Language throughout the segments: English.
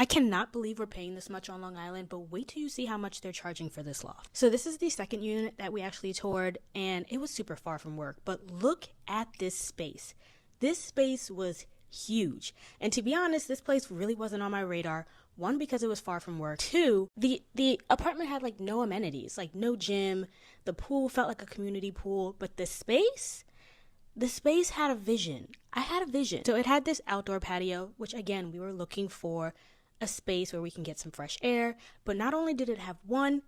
I cannot believe we're paying this much on Long Island, but wait till you see how much they're charging for this loft. So this is the second unit that we actually toured, and it was super far from work, but look at this space. This space was huge. And to be honest, this place really wasn't on my radar. One, because it was far from work. Two, the apartment had like no amenities, like no gym. The pool felt like a community pool, but the space had a vision. I had a vision. So it had this outdoor patio, which again, we were looking for a space where we can get some fresh air. But not only did it have one,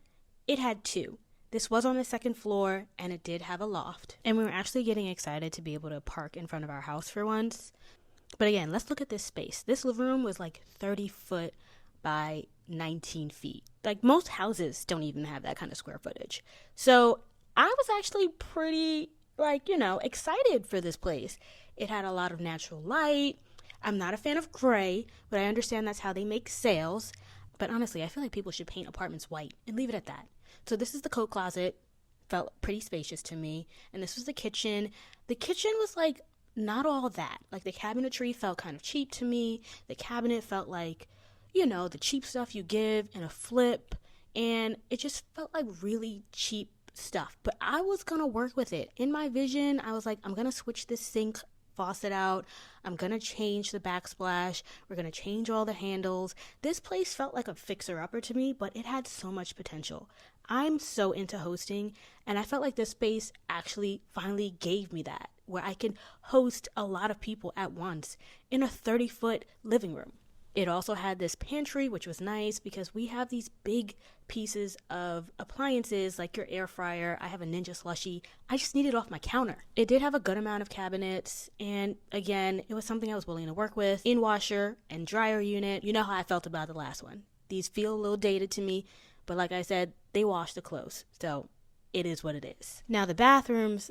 it had two. This was on the second floor, and it did have a loft. And we were actually getting excited to be able to park in front of our house for once. But again, let's look at this space. This living room was like 30 foot by 19 feet. Like most houses don't even have that kind of square footage. So I was actually pretty excited for this place. It had a lot of natural light. I'm not a fan of gray, but I understand that's how they make sales. But honestly, I feel like people should paint apartments white and leave it at that. So this is the coat closet. Felt pretty spacious to me. And this was the kitchen. The kitchen was like not all that. Like the cabinetry felt kind of cheap to me. The cabinet felt like, the cheap stuff you give in a flip. And it just felt like really cheap stuff. But I was going to work with it. In my vision, I was like, I'm going to switch this sink faucet out. I'm going to change the backsplash. We're going to change all the handles. This place felt like a fixer-upper to me, but it had so much potential. I'm so into hosting, and I felt like this space actually finally gave me that, where I can host a lot of people at once in a 30-foot living room. It also had this pantry, which was nice because we have these big pieces of appliances like your air fryer. I have a Ninja Slushie. I just need it off my counter. It did have a good amount of cabinets. And again, it was something I was willing to work with. In washer and dryer unit. You know how I felt about the last one. These feel a little dated to me. But like I said, they wash the clothes. So it is what it is. Now the bathrooms,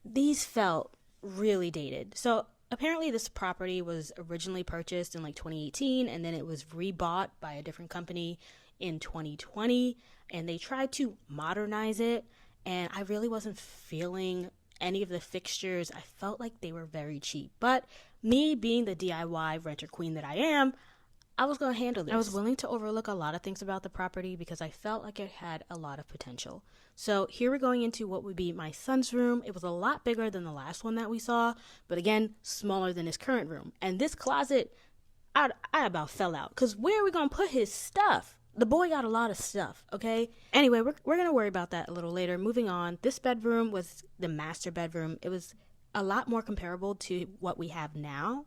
these felt really dated. So apparently this property was originally purchased in like 2018, and then it was rebought by a different company in 2020, and they tried to modernize it, and I really wasn't feeling any of the fixtures. I felt like they were very cheap, but me being the DIY renter queen that I am, I was going to handle this. I was willing to overlook a lot of things about the property because I felt like it had a lot of potential. So here we're going into what would be my son's room. It was a lot bigger than the last one that we saw, but again, smaller than his current room. And this closet, I about fell out because where are we going to put his stuff? The boy got a lot of stuff, okay? Anyway, we're going to worry about that a little later. Moving on, this bedroom was the master bedroom. It was a lot more comparable to what we have now.